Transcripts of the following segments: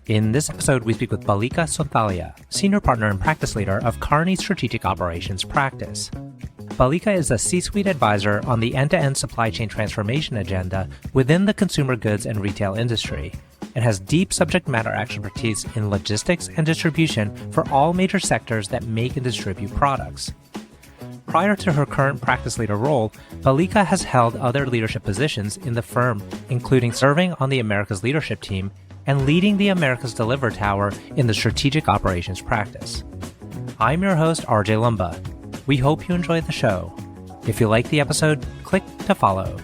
In this episode, we speak with Balika Sonthalia, Senior Partner and Practice Leader of Kearney Strategic Operations Practice. Balika is a C-suite advisor on the end-to-end supply chain transformation agenda within the consumer goods and retail industry, and has deep subject matter expertise in logistics and distribution for all major sectors that make and distribute products. Prior to her current practice leader role, Balika has held other leadership positions in the firm, including serving on the Americas leadership team and leading the Americas Deliver Tower in the strategic operations practice. I'm your host, RJ Lumba. We hope you enjoyed the show. If you like the episode, click to follow.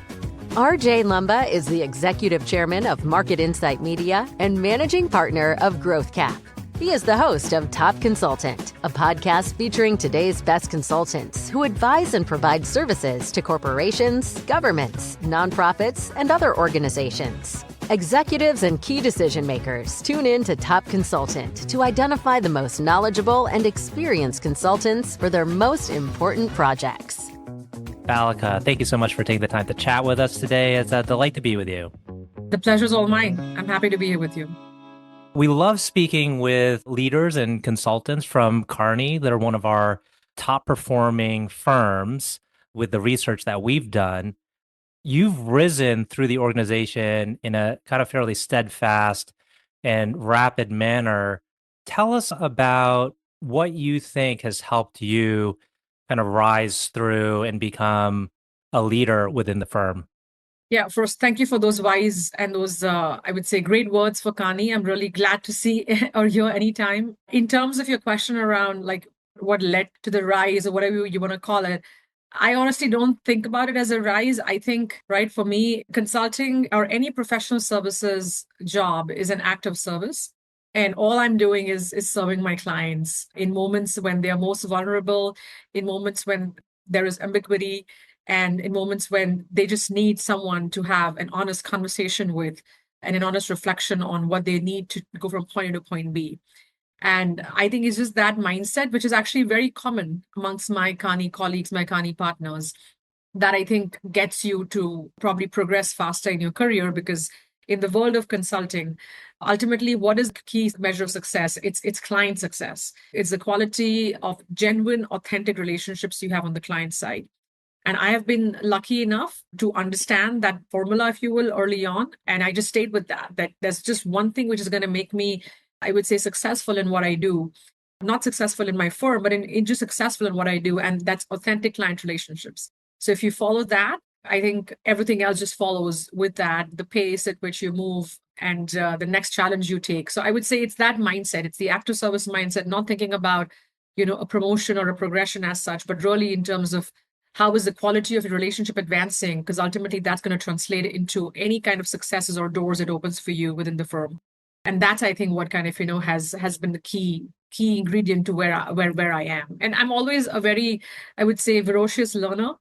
RJ Lumba is the Executive Chairman of Market Insight Media and Managing Partner of GrowthCap. He is the host of Top Consultant, a podcast featuring today's best consultants who advise and provide services to corporations, governments, nonprofits, and other organizations. Executives and key decision makers tune in to Top Consultant to identify the most knowledgeable and experienced consultants for their most important projects. Balika, thank you so much for taking the time to chat with us today. It's a delight to be with you. The pleasure's all mine. I'm happy to be here with you. We love speaking with leaders and consultants from Kearney. They're one of our top performing firms with the research that we've done. You've risen through the organization in a kind of fairly steadfast and rapid manner. Tell us about what you think has helped you kind of rise through and become a leader within the firm. Yeah, first, thank you for those wise and those, I would say, great words for Kearney. I'm really glad to see or hear anytime. In terms of your question around like what led to the rise or whatever you want to call it, I honestly don't think about it as a rise. I think, right, for me, consulting or any professional services job is an act of service. And all I'm doing is serving my clients in moments when they are most vulnerable, in moments when there is ambiguity, and in moments when they just need someone to have an honest conversation with and an honest reflection on what they need to go from point A to point B. And I think it's just that mindset, which is actually very common amongst my Kearney colleagues, my Kearney partners, that I think gets you to probably progress faster in your career. Because in the world of consulting, ultimately, what is the key measure of success? It's client success. It's the quality of genuine, authentic relationships you have on the client side. And I have been lucky enough to understand that formula, if you will, early on. And I just stayed with that there's just one thing which is going to make me, I would say, successful in what I do. Not successful in my firm, but in just successful in what I do. And that's authentic client relationships. So if you follow that, I think everything else just follows with that, the pace at which you move and the next challenge you take. So I would say it's that mindset. It's the active service mindset, not thinking about, a promotion or a progression as such, but really in terms of how is the quality of your relationship advancing? Because ultimately that's going to translate into any kind of successes or doors it opens for you within the firm. And that's, I think, what kind of, has been the key ingredient to where I am. And I'm always a very, I would say, voracious learner.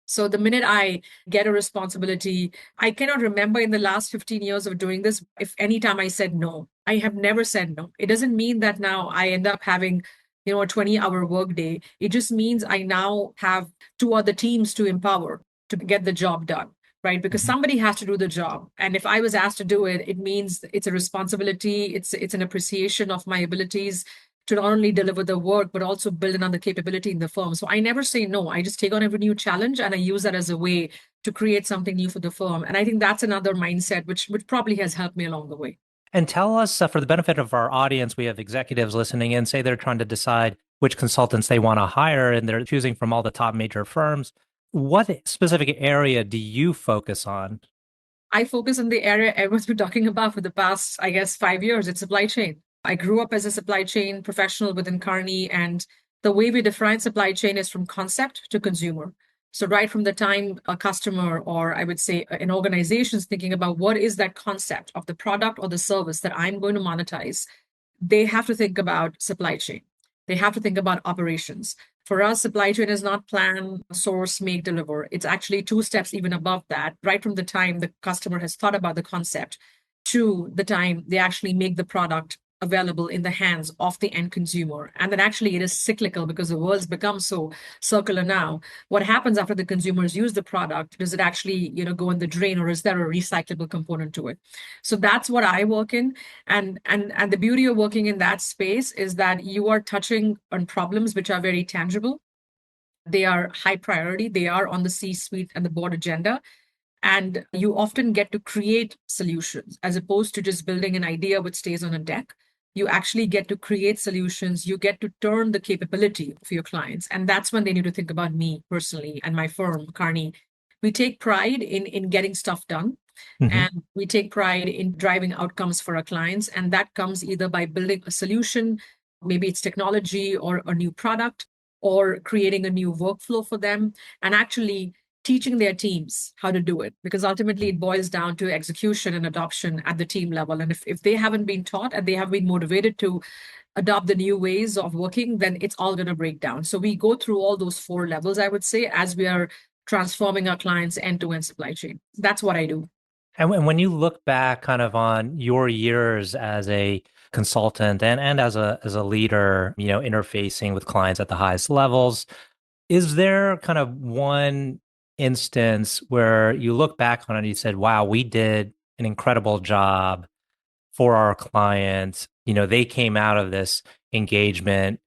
So the minute I get a responsibility, I cannot remember in the last 15 years of doing this, if any time I said no. I have never said no. It doesn't mean that now I end up having a 20-hour workday. It just means I now have 2 other teams to empower to get the job done, right? Because somebody has to do the job. And if I was asked to do it, it means it's a responsibility. It's an appreciation of my abilities to not only deliver the work, but also build another capability in the firm. So I never say no. I just take on every new challenge and I use that as a way to create something new for the firm. And I think that's another mindset, which probably has helped me along the way. And tell us, for the benefit of our audience, we have executives listening in, say they're trying to decide which consultants they want to hire, and they're choosing from all the top major firms. What specific area do you focus on? I focus on the area everyone's been talking about for the past, 5 years. It's supply chain. I grew up as a supply chain professional within Kearney, and the way we define supply chain is from concept to consumer. So right from the time a customer, or I would say an organization, is thinking about what is that concept of the product or the service that I'm going to monetize, they have to think about supply chain. They have to think about operations. For us, supply chain is not plan, source, make, deliver. It's actually 2 steps even above that, right from the time the customer has thought about the concept to the time they actually make the product available in the hands of the end consumer. And then actually it is cyclical because the world's become so circular now. What happens after the consumers use the product? Does it actually, go in the drain, or is there a recyclable component to it? So that's what I work in. And the beauty of working in that space is that you are touching on problems which are very tangible. They are high priority. They are on the C-suite and the board agenda. And you often get to create solutions as opposed to just building an idea which stays on a deck. You actually get to create solutions. You get to turn the capability for your clients. And that's when they need to think about me personally and my firm, Kearney. We take pride in getting stuff done. And we take pride in driving outcomes for our clients. And that comes either by building a solution, maybe it's technology or a new product, or creating a new workflow for them, and actually teaching their teams how to do it. Because ultimately it boils down to execution and adoption at the team level. And if they haven't been taught and they have been motivated to adopt the new ways of working, then it's all going to break down. So we go through all those 4 levels, I would say, as we are transforming our clients' end-to-end supply chain. That's what I do. And when you look back kind of on your years as a consultant and as a leader, interfacing with clients at the highest levels, is there kind of one instance where you look back on it and you said, wow, we did an incredible job for our clients. They came out of this engagement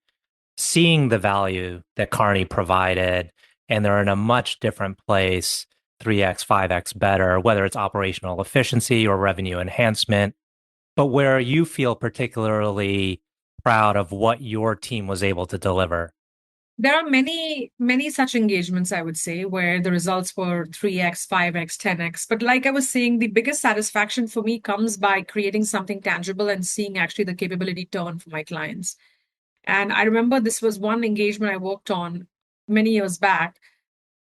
seeing the value that Kearney provided, and they're in a much different place, 3x, 5x better, whether it's operational efficiency or revenue enhancement, but where you feel particularly proud of what your team was able to deliver? There are many, many such engagements, I would say, where the results were 3x, 5x, 10x. But like I was saying, the biggest satisfaction for me comes by creating something tangible and seeing actually the capability turn for my clients. And I remember this was one engagement I worked on many years back.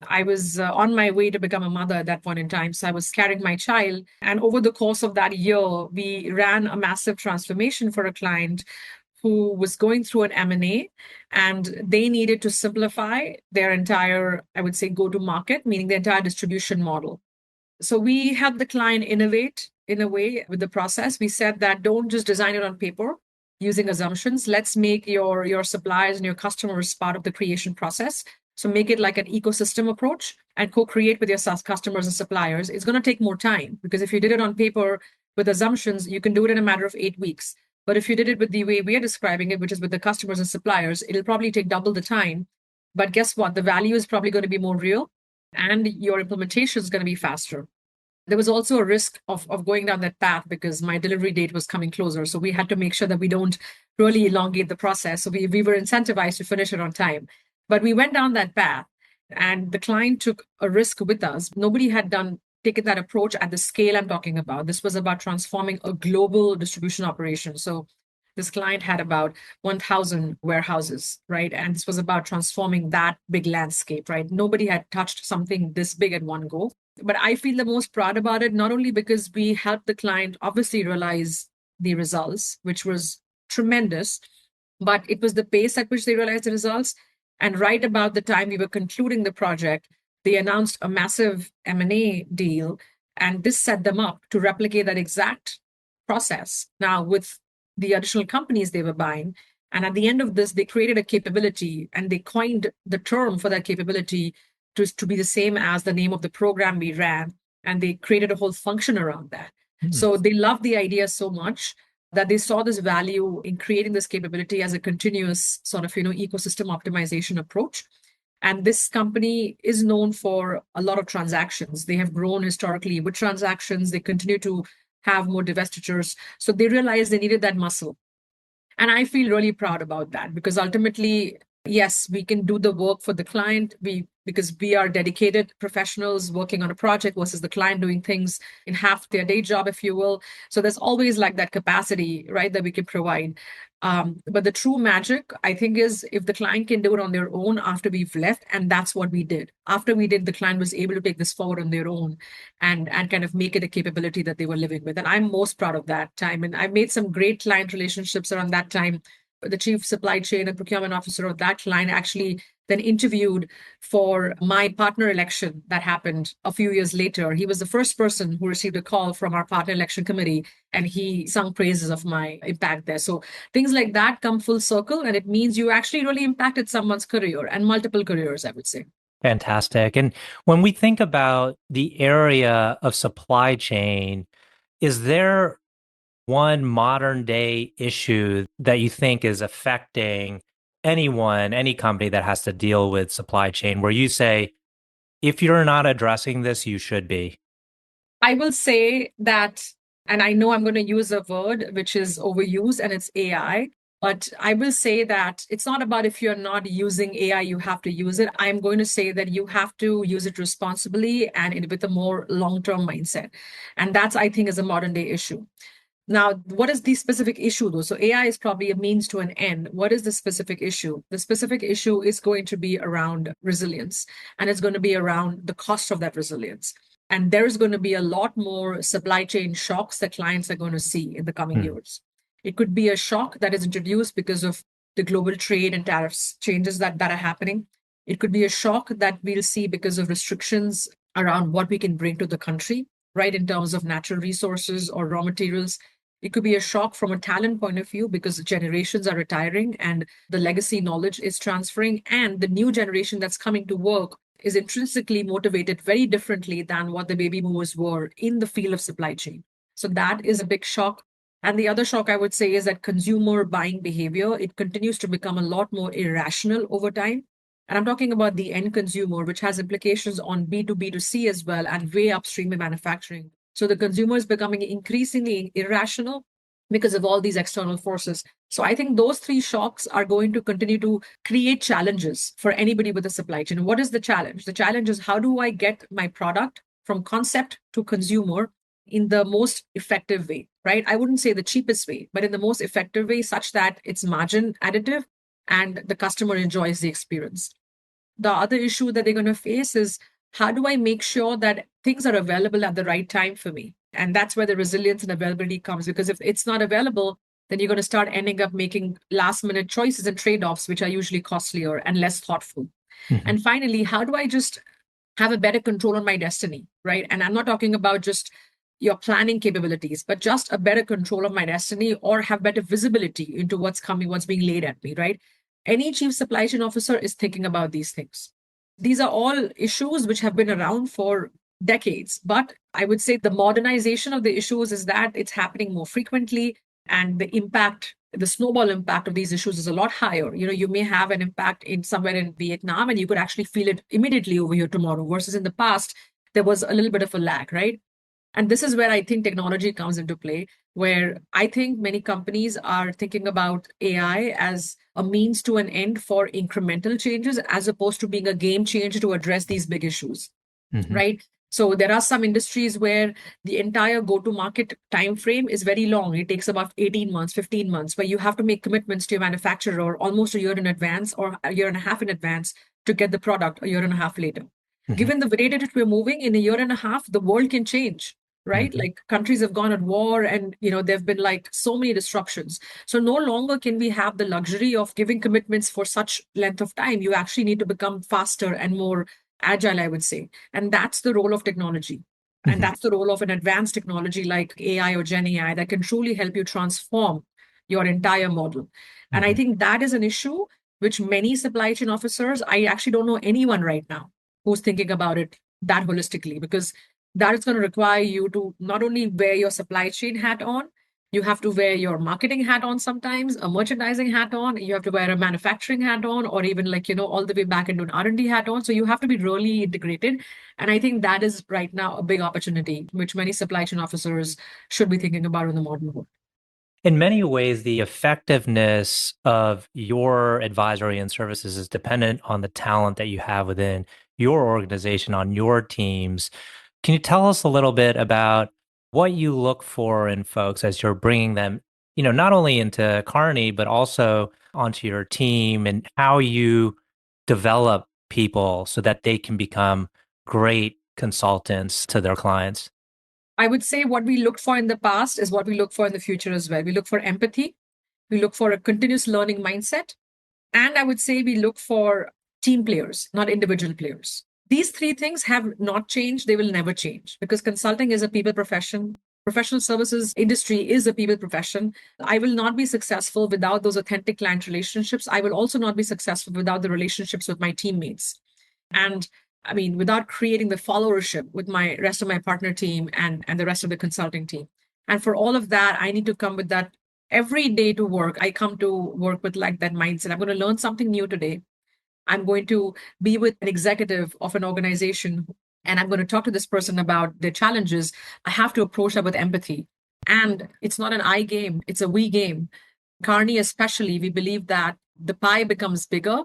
I was on my way to become a mother at that point in time. So I was carrying my child. And over the course of that year, we ran a massive transformation for a client who was going through an M&A, and they needed to simplify their entire, I would say, go-to-market, meaning the entire distribution model. So we helped the client innovate in a way with the process. We said that don't just design it on paper using assumptions. Let's make your suppliers and your customers part of the creation process. So make it like an ecosystem approach and co-create with your customers and suppliers. It's going to take more time because if you did it on paper with assumptions, you can do it in a matter of 8 weeks. But if you did it with the way we are describing it, which is with the customers and suppliers, it'll probably take double the time. But guess what? The value is probably going to be more real and your implementation is going to be faster. There was also a risk of going down that path because my delivery date was coming closer. So we had to make sure that we don't really elongate the process. So we were incentivized to finish it on time. But we went down that path and the client took a risk with us. Nobody had taken that approach at the scale I'm talking about. This was about transforming a global distribution operation. So this client had about 1,000 warehouses, right? And this was about transforming that big landscape, right? Nobody had touched something this big at one go. But I feel the most proud about it, not only because we helped the client obviously realize the results, which was tremendous, but it was the pace at which they realized the results. And right about the time we were concluding the project, they announced a massive M&A deal, and this set them up to replicate that exact process now with the additional companies they were buying. And at the end of this, they created a capability and they coined the term for that capability to be the same as the name of the program we ran. And they created a whole function around that. So they loved the idea so much that they saw this value in creating this capability as a continuous sort of, ecosystem optimization approach. And this company is known for a lot of transactions. They have grown historically with transactions. They continue to have more divestitures. So they realized they needed that muscle. And I feel really proud about that because ultimately, yes, we can do the work for the client because we are dedicated professionals working on a project versus the client doing things in half their day job, if you will. So there's always like that capacity, right, that we can provide. But the true magic, I think, is if the client can do it on their own after we've left. And that's what we did. After we did, the client was able to take this forward on their own and kind of make it a capability that they were living with. And I'm most proud of that time. And I made some great client relationships around that time. the chief supply chain and procurement officer of that client, actually then interviewed for my partner election that happened a few years later. He was the first person who received a call from our partner election committee, and he sung praises of my impact there. So things like that come full circle, and it means you actually really impacted someone's career and multiple careers, I would say. Fantastic. And when we think about the area of supply chain, is there one modern day issue that you think is affecting anyone, any company that has to deal with supply chain, where you say, if you're not addressing this, you should be? I will say that, and I know I'm going to use a word which is overused, and it's AI. But I will say that it's not about if you're not using AI, you have to use it. I'm going to say that you have to use it responsibly and with a more long term mindset. And that's, I think, is a modern day issue. Now, what is the specific issue though? So AI is probably a means to an end. What is the specific issue? The specific issue is going to be around resilience, and it's going to be around the cost of that resilience. And there's going to be a lot more supply chain shocks that clients are going to see in the coming years. It could be a shock that is introduced because of the global trade and tariffs changes that are happening. It could be a shock that we'll see because of restrictions around what we can bring to the country, right, in terms of natural resources or raw materials. It could be a shock from a talent point of view because generations are retiring and the legacy knowledge is transferring, and the new generation that's coming to work is intrinsically motivated very differently than what the baby boomers were in the field of supply chain. So that is a big shock. And the other shock I would say is that consumer buying behavior, it continues to become a lot more irrational over time. And I'm talking about the end consumer, which has implications on B2B2C as well and way upstream in manufacturing. So the consumer is becoming increasingly irrational because of all these external forces. So I think those three shocks are going to continue to create challenges for anybody with a supply chain. What is the challenge? The challenge is, how do I get my product from concept to consumer in the most effective way, right? I wouldn't say the cheapest way, but in the most effective way, such that it's margin additive and the customer enjoys the experience. The other issue that they're going to face is, how do I make sure that things are available at the right time for me? And that's where the resilience and availability comes, because if it's not available, then you're going to start ending up making last minute choices and trade offs, which are usually costlier and less thoughtful. Mm-hmm. And finally, how do I just have a better control on my destiny, right? And I'm not talking about just your planning capabilities, but just a better control of my destiny, or have better visibility into what's coming, what's being laid at me, right? Any chief supply chain officer is thinking about these things. These are all issues which have been around for decades. But I would say the modernization of the issues is that it's happening more frequently, and the impact, the snowball impact of these issues is a lot higher. You may have an impact in somewhere in Vietnam and you could actually feel it immediately over here tomorrow, versus in the past, there was a little bit of a lag, right? And this is where I think technology comes into play, where I think many companies are thinking about AI as a means to an end for incremental changes, as opposed to being a game changer to address these big issues, right? So there are some industries where the entire go-to-market time frame is very long. It takes about 18 months, 15 months, where you have to make commitments to your manufacturer almost a year in advance or a year and a half in advance to get the product a year and a half later. Given the rate at which we're moving, in a year and a half, the world can change, right? Like countries have gone at war, and there've been like so many disruptions. So no longer can we have the luxury of giving commitments for such length of time. You actually need to become faster and more agile, I would say. And that's the role of technology. And that's the role of an advanced technology like AI or Gen AI that can truly help you transform your entire model. And I think that is an issue which many supply chain officers, I actually don't know anyone right now who's thinking about it that holistically, because that is going to require you to not only wear your supply chain hat on, you have to wear your marketing hat on sometimes, a merchandising hat on, you have to wear a manufacturing hat on, or even all the way back into an R&D hat on. So you have to be really integrated. And I think that is right now a big opportunity, which many supply chain officers should be thinking about in the modern world. In many ways, the effectiveness of your advisory and services is dependent on the talent that you have within your organization, on your teams. Can you tell us a little bit about what you look for in folks as you're bringing them, not only into Kearney, but also onto your team, and how you develop people so that they can become great consultants to their clients? I would say what we looked for in the past is what we look for in the future as well. We look for empathy. We look for a continuous learning mindset. And I would say we look for team players, not individual players. These three things have not changed. They will never change because consulting is a people profession. Professional services industry is a people profession. I will not be successful without those authentic client relationships. I will also not be successful without the relationships with my teammates. And I mean, without creating the followership with my rest of my partner team and the rest of the consulting team. And for all of that, I need to come with that every day to work. I come to work with like that mindset. I'm going to learn something new today. I'm going to be with an executive of an organization and I'm going to talk to this person about their challenges. I have to approach that with empathy. And it's not an I game, it's a we game. Kearney, especially, we believe that the pie becomes bigger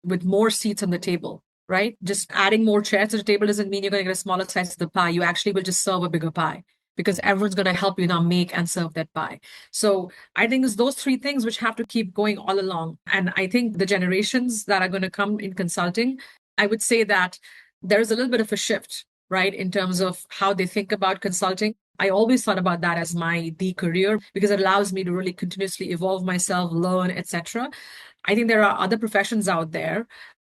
with more seats on the table, right? Just adding more chairs to the table doesn't mean you're going to get a smaller slice of the pie. You actually will just serve a bigger pie because everyone's going to help you now make and serve that pie. So I think it's those three things which have to keep going all along. And I think the generations that are going to come in consulting, I would say that there's a little bit of a shift, right, in terms of how they think about consulting. I always thought about that as the career because it allows me to really continuously evolve myself, learn, etc. I think there are other professions out there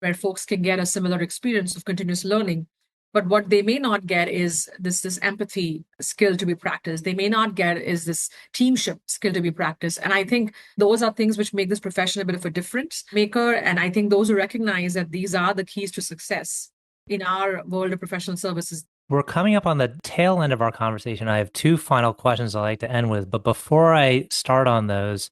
where folks can get a similar experience of continuous learning. But what they may not get is this empathy skill to be practiced. They may not get is this teamship skill to be practiced. And I think those are things which make this profession a bit of a difference maker. And I think those who recognize that these are the keys to success in our world of professional services. We're coming up on the tail end of our conversation. I have two final questions I'd like to end with. But before I start on those,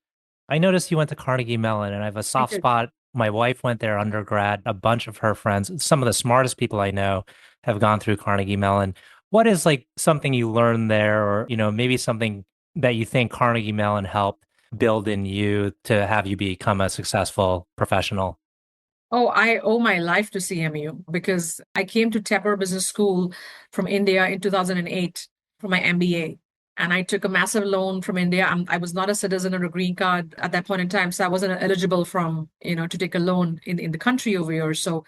I noticed you went to Carnegie Mellon, and I have a soft spot. My wife went there undergrad. A bunch of her friends, some of the smartest people I know, have gone through Carnegie Mellon. What is like something you learned there, or maybe something that you think Carnegie Mellon helped build in you to have you become a successful professional? Oh, I owe my life to CMU because I came to Tepper Business School from India in 2008 for my MBA. And I took a massive loan from India. I was not a citizen or a green card at that point in time. So I wasn't eligible to take a loan in the country over here. So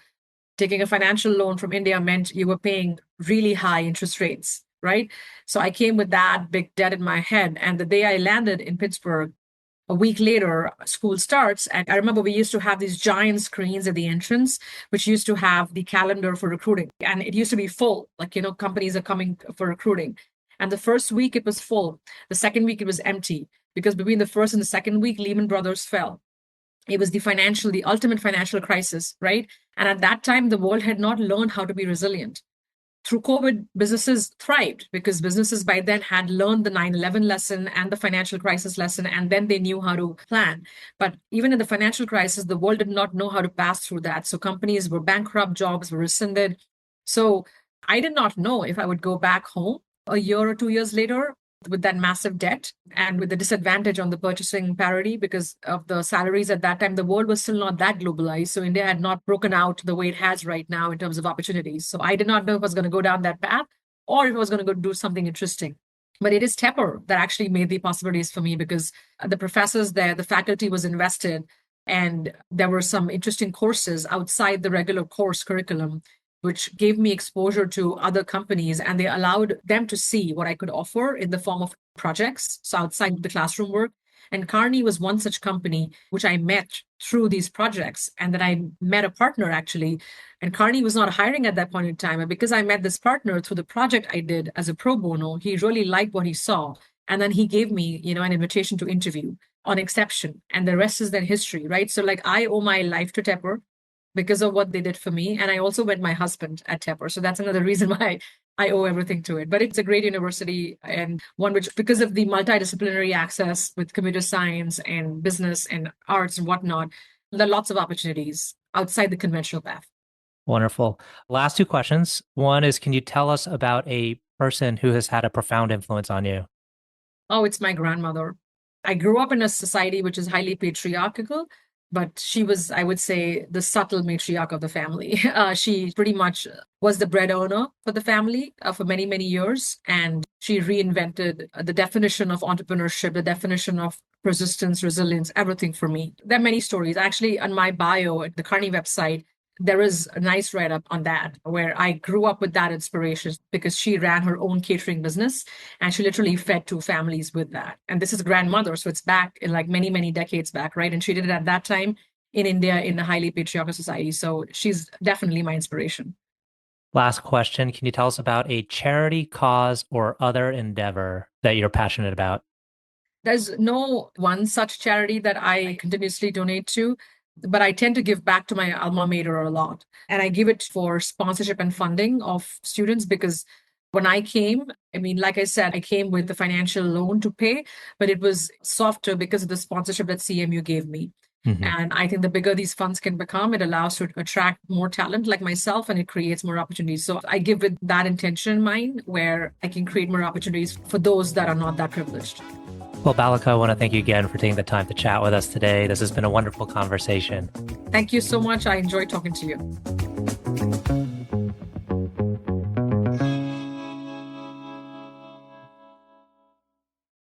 taking a financial loan from India meant you were paying really high interest rates, right? So I came with that big debt in my head. And the day I landed in Pittsburgh, a week later, school starts. And I remember we used to have these giant screens at the entrance, which used to have the calendar for recruiting. And it used to be full, companies are coming for recruiting. And the first week it was full. The second week it was empty because between the first and the second week, Lehman Brothers fell. It was the ultimate financial crisis, right? And at that time, the world had not learned how to be resilient. Through COVID, businesses thrived because businesses by then had learned the 9/11 lesson and the financial crisis lesson, and then they knew how to plan. But even in the financial crisis, the world did not know how to pass through that. So companies were bankrupt, jobs were rescinded. So I did not know if I would go back home a year or 2 years later with that massive debt and with the disadvantage on the purchasing parity because of the salaries at that time. The world was still not that globalized. So India had not broken out the way it has right now in terms of opportunities. So I did not know if I was going to go down that path or if I was going to go do something interesting. But it is Tepper that actually made the possibilities for me because the professors there, the faculty was invested, and there were some interesting courses outside the regular course curriculum which gave me exposure to other companies, and they allowed them to see what I could offer in the form of projects, so outside the classroom work. And Kearney was one such company which I met through these projects, and then I met a partner actually. And Kearney was not hiring at that point in time. And because I met this partner through the project I did as a pro bono, he really liked what he saw. And then he gave me, an invitation to interview on exception. And the rest is then history, right? So I owe my life to Tepper because of what they did for me. And I also met my husband at Tepper. So that's another reason why I owe everything to it. But it's a great university and one which, because of the multidisciplinary access with computer science and business and arts and whatnot, there are lots of opportunities outside the conventional path. Wonderful. Last two questions. One is, can you tell us about a person who has had a profound influence on you? Oh, it's my grandmother. I grew up in a society which is highly patriarchal, but she was, I would say, the subtle matriarch of the family. She pretty much was the bread owner for the family for many, many years. And she reinvented the definition of entrepreneurship, the definition of persistence, resilience, everything for me. There are many stories. Actually, on my bio at the Kearney website, there is a nice write-up on that where I grew up with that inspiration because she ran her own catering business and she literally fed 2 families with that. And this is grandmother, so it's back in like many, many decades back, right? And she did it at that time in India in a highly patriarchal society. So she's definitely my inspiration. Last question. Can you tell us about a charity, cause, or other endeavor that you're passionate about? There's no one such charity that I continuously donate to, but I tend to give back to my alma mater a lot. And I give it for sponsorship and funding of students because when I came, I mean, like I said, I came with the financial loan to pay, but it was softer because of the sponsorship that CMU gave me. And I think the bigger these funds can become, it allows to attract more talent like myself and it creates more opportunities. So I give with that intention in mind where I can create more opportunities for those that are not that privileged. Well, Balika, I want to thank you again for taking the time to chat with us today. This has been a wonderful conversation. Thank you so much. I enjoyed talking to you.